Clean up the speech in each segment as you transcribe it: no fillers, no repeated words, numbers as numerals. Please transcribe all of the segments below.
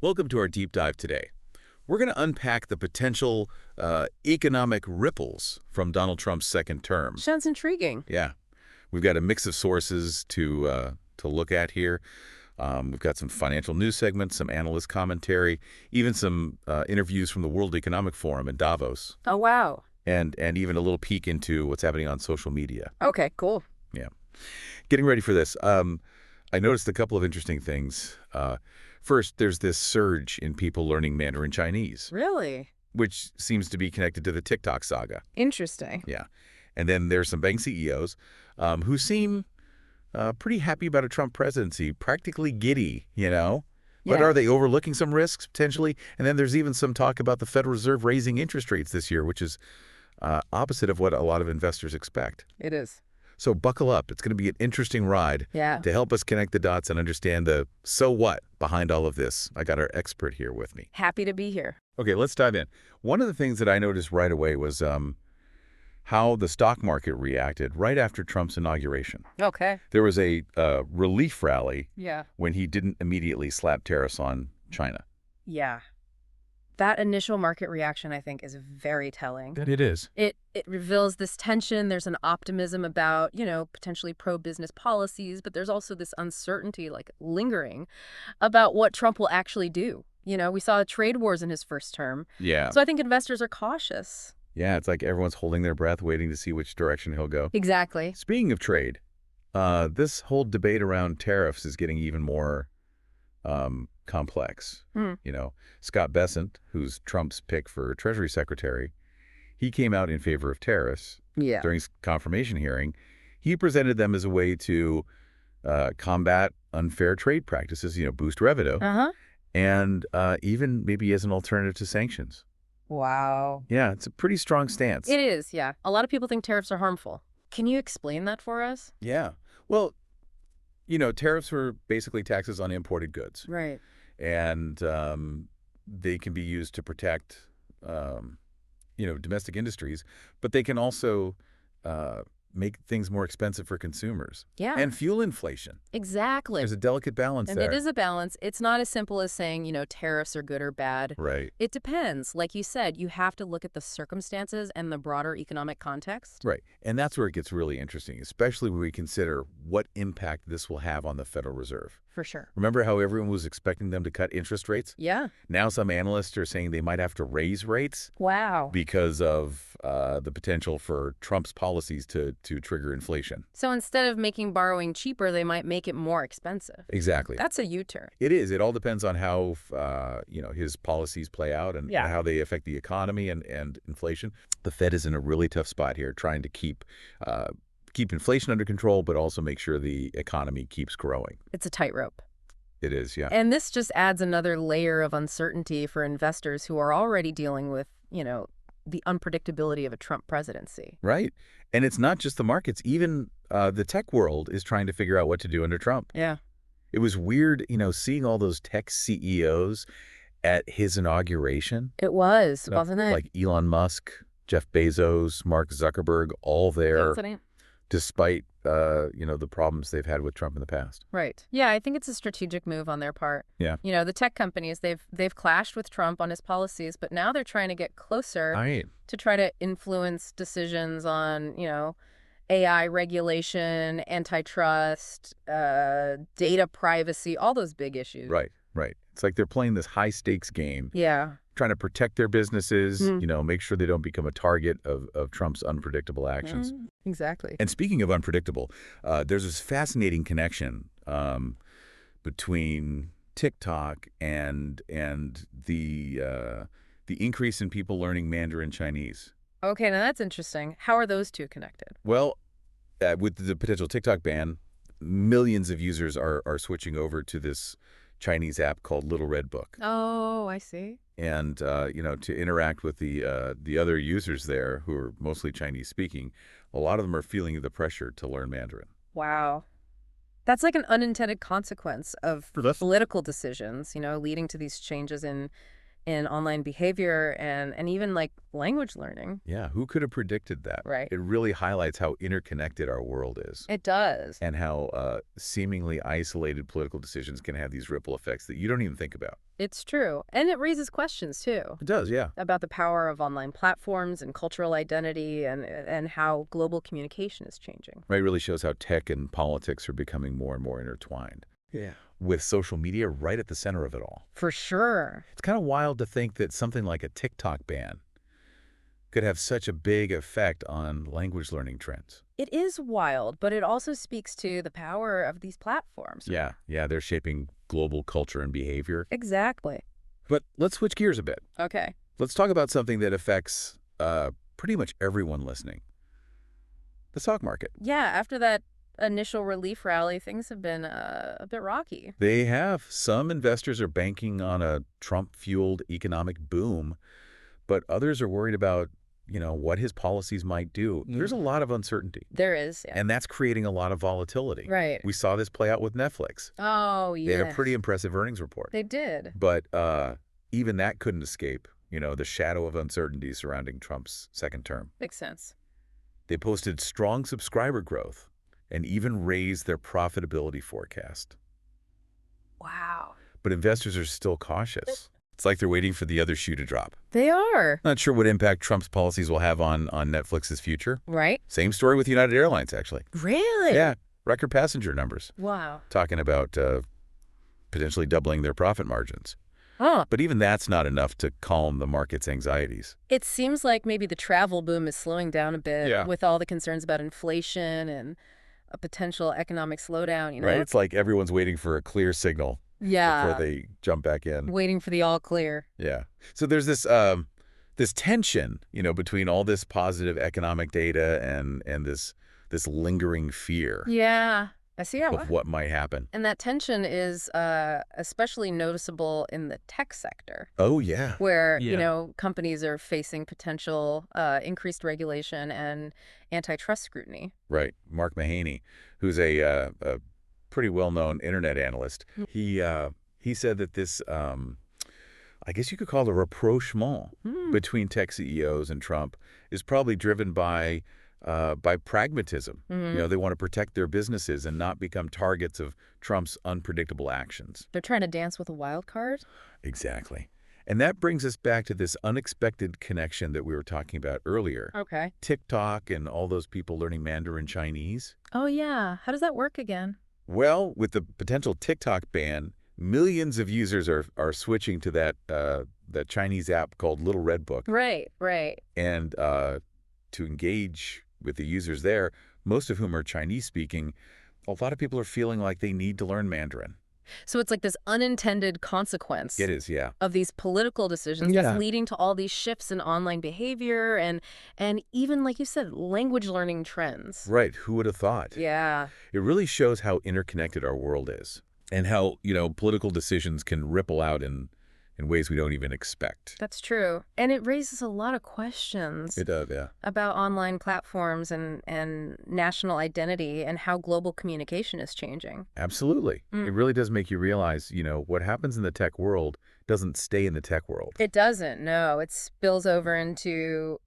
Welcome to our deep dive today. We're going to unpack the potential economic ripples from Donald Trump's second term. Sounds intriguing. Yeah, we've got a mix of sources to look at here. We've got some financial news segments, some analyst commentary, even some interviews from the World Economic Forum in Davos, Oh, wow. and even a little peek into what's happening on social media. Okay, cool. Yeah, getting ready for this. I noticed a couple of interesting things. First, there's this surge in people learning Mandarin Chinese, Really? which seems to be connected to the TikTok saga. Interesting. Yeah. And then there's some bank CEOs who seem pretty happy about a Trump presidency, practically giddy, you know? But Yeah. are they overlooking some risks, potentially? And then there's even some talk about the Federal Reserve raising interest rates this year, which is opposite of what a lot of investors expect. It is. So buckle up. It's going to be an interesting ride. Yeah. To help us connect the dots and understand the so what behind all of this, I got our expert here with me. Happy to be here. Okay, let's dive in. One of the things that I noticed right away was how the stock market reacted right after Trump's inauguration. Okay. There was a relief rally Yeah. when he didn't immediately slap tariffs on China. Yeah. That initial market reaction, I think, is very telling. That it is. It reveals this tension. There's an optimism about, potentially pro-business policies, but there's also this uncertainty, like, lingering about what Trump will actually do. We saw trade wars in his first term. Yeah. So I think investors are cautious. Yeah, it's like everyone's holding their breath, waiting to see which direction he'll go. Exactly. Speaking of trade, this whole debate around tariffs is getting even more complex. Scott Bessent, who's Trump's pick for Treasury Secretary, he came out in favor of tariffs Yeah. during his confirmation hearing. He presented them as a way to combat unfair trade practices, boost revenue, Uh-huh. and even maybe as an alternative to sanctions. Wow. Yeah, it's a pretty strong stance. It is, yeah. A lot of people think tariffs are harmful. Can you explain that for us? Yeah. Well, tariffs were basically taxes on imported goods. Right. And they can be used to protect, domestic industries, but they can also make things more expensive for consumers. Yeah. And fuel inflation. Exactly. There's a delicate balance And there. it is a balance. It's not as simple as saying, tariffs are good or bad. Right. It depends. Like you said, you have to look at the circumstances and the broader economic context. Right. And that's where it gets really interesting, especially when we consider what impact this will have on the Federal Reserve. For sure. Remember how everyone was expecting them to cut interest rates? Yeah. Now some analysts are saying they might have to raise rates Wow. because of the potential for Trump's policies to trigger inflation. So instead of making borrowing cheaper, they might make it more expensive. Exactly. That's a U-turn. It is. It all depends on how, his policies play out and Yeah. how they affect the economy and inflation. The Fed is in a really tough spot here, trying to keep inflation under control, but also make sure the economy keeps growing. It's a tightrope. It is, yeah. And this just adds another layer of uncertainty for investors who are already dealing with, the unpredictability of a Trump presidency. Right. And it's not just the markets. Even the tech world is trying to figure out what to do under Trump. Yeah. It was weird, seeing all those tech CEOs at his inauguration. It was, wasn't it? Like Elon Musk, Jeff Bezos, Mark Zuckerberg, all there, Fascinating. despite, the problems they've had with Trump in the past. Right. Yeah, I think it's a strategic move on their part. Yeah. The tech companies, they've clashed with Trump on his policies, but now they're trying to get closer Right. to try to influence decisions on, AI regulation, antitrust, data privacy, all those big issues. Right. It's like they're playing this high-stakes game, Yeah. trying to protect their businesses, Mhm. make sure they don't become a target of Trump's unpredictable actions. Exactly. And speaking of unpredictable, there's this fascinating connection between TikTok and the increase in people learning Mandarin Chinese. Okay, now that's interesting. How are those two connected? Well, with the potential TikTok ban, millions of users are switching over to this Chinese app called Little Red Book. Oh, I see. And, to interact with the other users there who are mostly Chinese speaking, a lot of them are feeling the pressure to learn Mandarin. Wow. That's like an unintended consequence of For this- political decisions, leading to these changes in in online behavior and even like language learning. Yeah, who could have predicted that? Right. It really highlights how interconnected our world is It does. and how seemingly isolated political decisions can have these ripple effects that you don't even think about. It's true. And it raises questions too It does, yeah. about the power of online platforms and cultural identity and how global communication is changing. Right, it really shows how tech and politics are becoming more and more intertwined. Yeah. With social media right at the center of it all. For sure. It's kind of wild to think that something like a TikTok ban could have such a big effect on language learning trends. It is wild, but it also speaks to the power of these platforms. Yeah, they're shaping global culture and behavior. Exactly. But let's switch gears a bit. Okay. Let's talk about something that affects pretty much everyone listening. The stock market. Yeah, after that initial relief rally, things have been a bit rocky. They have. Some investors are banking on a Trump-fueled economic boom, but others are worried about, what his policies might do. There's a lot of uncertainty. There is, yeah. And that's creating a lot of volatility. Right. We saw this play out with Netflix. Oh, They yes. had a pretty impressive earnings report. They did. But even that couldn't escape, the shadow of uncertainty surrounding Trump's second term. Makes sense. They posted strong subscriber growth and even raised their profitability forecast. Wow. But investors are still cautious. It's like they're waiting for the other shoe to drop. They are. Not sure what impact Trump's policies will have on Netflix's future. Right? Same story with United Airlines, actually. Really? Yeah, record passenger numbers. Wow. Talking about potentially doubling their profit margins. Huh. But even that's not enough to calm the market's anxieties. It seems like maybe the travel boom is slowing down a bit Yeah. with all the concerns about inflation and a potential economic slowdown, Right? It's like everyone's waiting for a clear signal Yeah. before they jump back in. Waiting for the all clear. Yeah. So there's this this tension, between all this positive economic data and this lingering fear Yeah. I see how. of what might happen. And that tension is especially noticeable in the tech sector, Oh, yeah. where, Yeah. companies are facing potential increased regulation and antitrust scrutiny. Right. Mark Mahaney, who's a pretty well-known internet analyst, he said that this, I guess you could call it a rapprochement between tech CEOs and Trump is probably driven by pragmatism. They want to protect their businesses and not become targets of Trump's unpredictable actions. They're trying to dance with a wild card? Exactly. And that brings us back to this unexpected connection that we were talking about earlier. Okay. TikTok and all those people learning Mandarin Chinese. Oh, yeah. How does that work again? Well, with the potential TikTok ban, millions of users are switching to that Chinese app called Little Red Book. Right, right. And to engage with the users there, most of whom are Chinese speaking, a lot of people are feeling like they need to learn Mandarin. So it's like this unintended consequence It is, yeah. of these political decisions Yeah. that's leading to all these shifts in online behavior and even, like you said, language learning trends. Right. Who would have thought? Yeah. It really shows how interconnected our world is and how, political decisions can ripple out in ways we don't even expect. That's true. And it raises a lot of questions It does, yeah. about online platforms and national identity and how global communication is changing. Absolutely. It really does make you realize, what happens in the tech world doesn't stay in the tech world. It doesn't, no. It spills over into,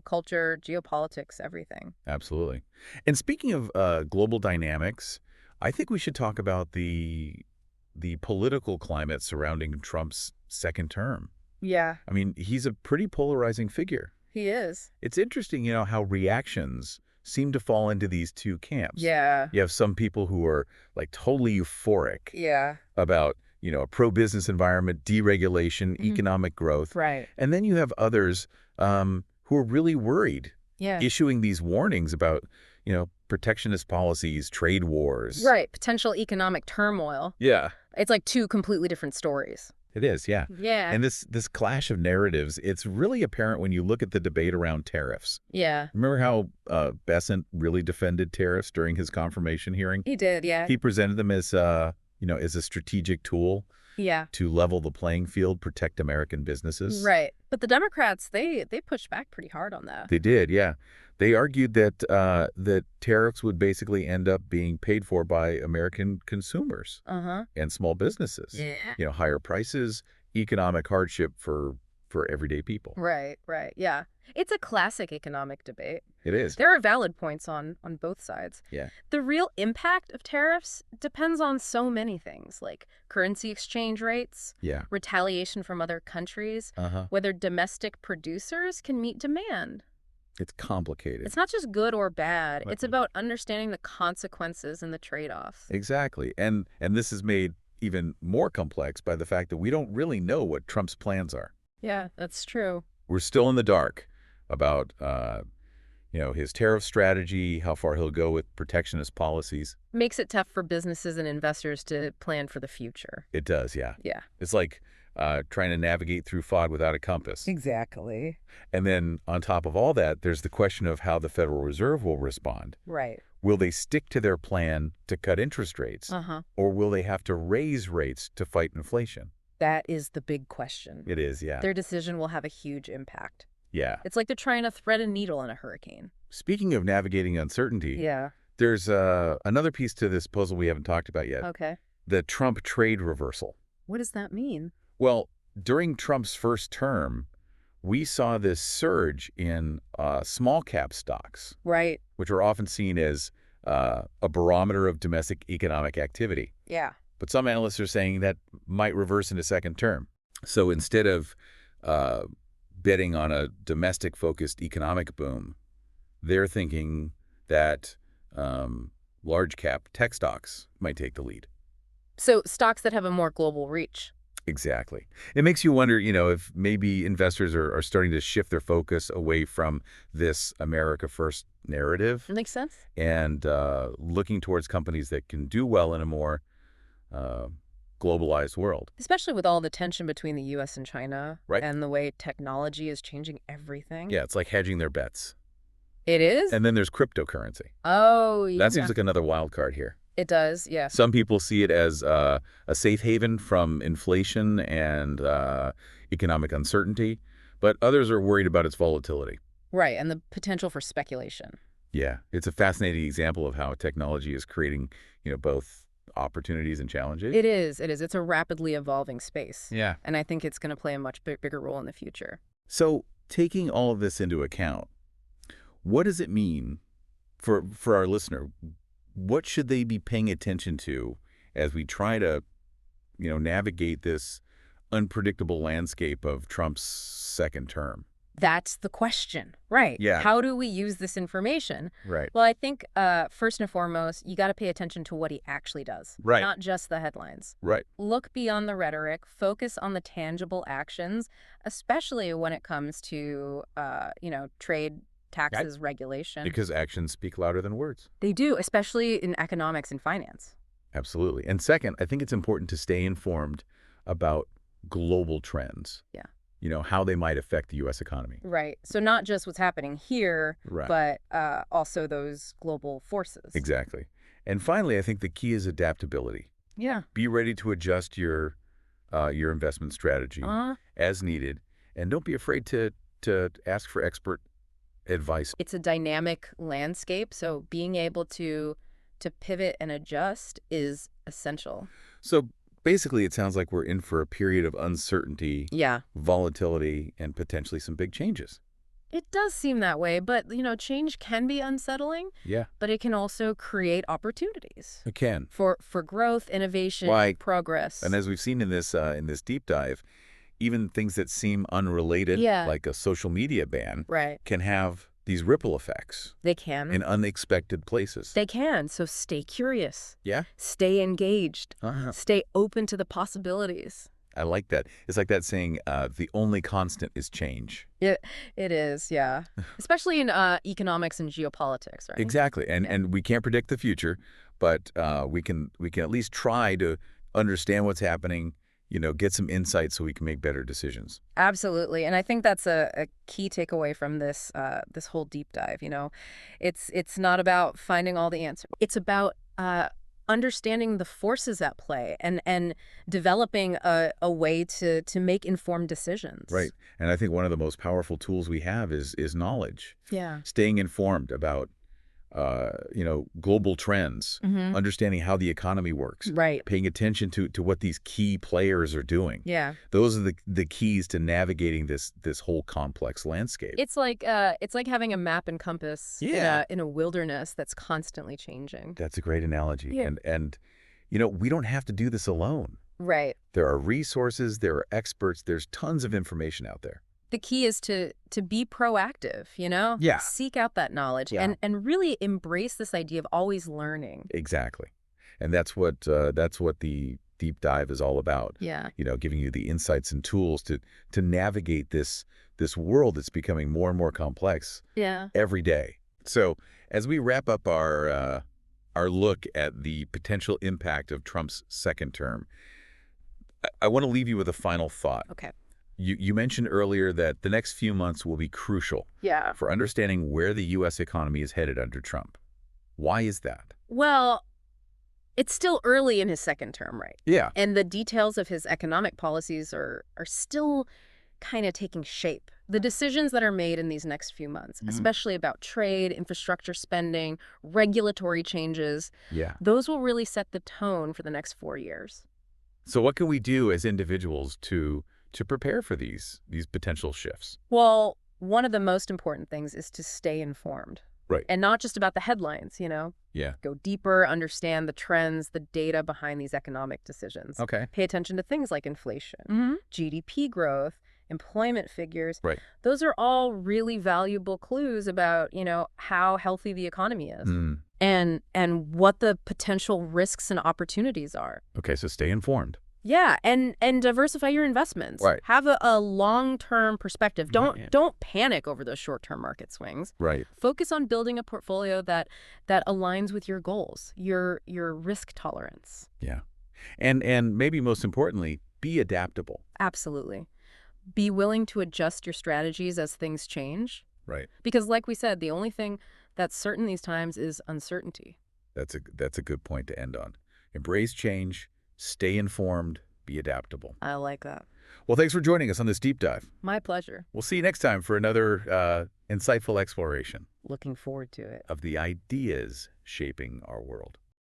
culture, geopolitics, everything. Absolutely. And speaking of global dynamics, I think we should talk about the political climate surrounding Trump's second term. Yeah, I mean, he's a pretty polarizing figure. he is. It's interesting, how reactions seem to fall into these two camps. Yeah. You have some people who are like totally euphoric Yeah. about, a pro-business environment, deregulation, economic growth. Right. And then you have others who are really worried, Yeah. issuing these warnings about, protectionist policies, trade wars. Right. Potential economic turmoil. Yeah, It's like two completely different stories. it is, yeah. Yeah. And this clash of narratives, it's really apparent when you look at the debate around tariffs. Yeah. Remember how Besant really defended tariffs during his confirmation hearing? He did, yeah. He presented them as, as a strategic tool Yeah. to level the playing field, protect American businesses. Right. But the Democrats, they pushed back pretty hard on that. They did, yeah. They argued that that tariffs would basically end up being paid for by American consumers Uh-huh. and small businesses. Yeah. Higher prices, economic hardship for everyday people. Right, right. Yeah. It's a classic economic debate. It is. There are valid points on both sides. Yeah. The real impact of tariffs depends on so many things, like currency exchange rates, Yeah. retaliation from other countries, Uh-huh. whether domestic producers can meet demand. It's complicated. It's not just good or bad. Right. It's about understanding the consequences and the trade-offs. Exactly. And this is made even more complex by the fact that we don't really know what Trump's plans are. Yeah, that's true. We're still in the dark about his tariff strategy, how far he'll go with protectionist policies. Makes it tough for businesses and investors to plan for the future. It does, yeah. Yeah. It's like trying to navigate through fog without a compass. Exactly. And then on top of all that, there's the question of how the Federal Reserve will respond. Right. Will they stick to their plan to cut interest rates, or will they have to raise rates to fight inflation? That is the big question. It is, yeah. Their decision will have a huge impact. Yeah. It's like they're trying to thread a needle in a hurricane. Speaking of navigating uncertainty, Yeah. there's another piece to this puzzle we haven't talked about yet. Okay. The Trump trade reversal. What does that mean? Well, during Trump's first term, we saw this surge in small cap stocks, Right. which are often seen as a barometer of domestic economic activity. Yeah. But some analysts are saying that might reverse in a second term. So instead of betting on a domestic-focused economic boom, they're thinking that large-cap tech stocks might take the lead. So stocks that have a more global reach. Exactly. It makes you wonder, if maybe investors are starting to shift their focus away from this America First narrative Makes sense? and looking towards companies that can do well in a more globalized world. Especially with all the tension between the U.S. and China. Right. And the way technology is changing everything. Yeah, it's like hedging their bets. It is? And then there's cryptocurrency. Oh, yeah. That seems like another wild card here. It does, yeah. Some people see it as a safe haven from inflation and economic uncertainty, but others are worried about its volatility. Right, and the potential for speculation. Yeah, it's a fascinating example of how technology is creating, both opportunities and challenges. It is. It's a rapidly evolving space. Yeah. And I think it's going to play a much bigger role in the future. So taking all of this into account, what does it mean for our listener? What should they be paying attention to as we try to, navigate this unpredictable landscape of Trump's second term? That's the question, right? Yeah. How do we use this information? Right. Well, I think first and foremost, you got to pay attention to what he actually does. Right. Not just the headlines. Right. Look beyond the rhetoric, focus on the tangible actions, especially when it comes to, trade, taxes, regulation. Because actions speak louder than words. They do, especially in economics and finance. Absolutely. And second, I think it's important to stay informed about global trends. Yeah. How they might affect the U.S. economy. Right. So not just what's happening here, Right. but also those global forces. Exactly. And finally, I think the key is adaptability. Yeah. Be ready to adjust your investment strategy as needed, and don't be afraid to ask for expert advice. It's a dynamic landscape, so being able to pivot and adjust is essential. So basically, it sounds like we're in for a period of uncertainty, Yeah. volatility, and potentially some big changes. It does seem that way, but, change can be unsettling, Yeah, but it can also create opportunities it can. for growth, innovation, Like- progress. And as we've seen in this deep dive, even things that seem unrelated, Yeah. like a social media ban, Right. can have these ripple effects They can. in unexpected places. They can. So stay curious. Yeah? Stay engaged. Uh-huh. Stay open to the possibilities. I like that. It's like that saying, the only constant is change. It is, yeah. Especially in economics and geopolitics, right? Exactly. And Yeah. and we can't predict the future, but we can at least try to understand what's happening, get some insight so we can make better decisions. Absolutely. And I think that's a key takeaway from this this whole deep dive, It's not about finding all the answers. It's about understanding the forces at play and developing a way to make informed decisions. Right. And I think one of the most powerful tools we have is knowledge. Yeah. Staying informed about global trends, Hmm. understanding how the economy works, Right. paying attention to what these key players are doing. Yeah. Those are the keys to navigating this whole complex landscape. It's like having a map and compass in Yeah. a wilderness that's constantly changing. That's a great analogy. Yeah. And we don't have to do this alone. Right. There are resources, there are experts, there's tons of information out there. The key is to be proactive, Yeah. seek out that knowledge Yeah. and really embrace this idea of always learning. Exactly. And that's what the deep dive is all about. Yeah. Giving you the insights and tools to navigate this world that's becoming more and more complex Yeah. every day. So as we wrap up our look at the potential impact of Trump's second term, I want to leave you with a final thought. Okay. You mentioned earlier that the next few months will be crucial Yeah. for understanding where the U.S. economy is headed under Trump. Why is that? Well, it's still early in his second term, right? Yeah. And the details of his economic policies are still kind of taking shape. The decisions that are made in these next few months, especially about trade, infrastructure spending, regulatory changes, Yeah. those will really set the tone for the next 4 years. So what can we do as individuals to prepare for these potential shifts? Well, one of the most important things is to stay informed. Right. And not just about the headlines, Yeah. Go deeper, understand the trends, the data behind these economic decisions. Okay. Pay attention to things like inflation, GDP growth, employment figures. Right. Those are all really valuable clues about, how healthy the economy is Mm. and what the potential risks and opportunities are. Okay, so stay informed. Yeah, and diversify your investments. Right. Have a long-term perspective. Right. Don't panic over those short-term market swings. Right. Focus on building a portfolio that aligns with your goals, your risk tolerance. Yeah. And maybe most importantly, be adaptable. Absolutely. Be willing to adjust your strategies as things change. Right. Because like we said, the only thing that's certain these times is uncertainty. That's a good point to end on. Embrace change, stay informed, be adaptable. I like that. Well, thanks for joining us on this deep dive. My pleasure. We'll see you next time for another insightful exploration Looking forward to it. of the ideas shaping our world.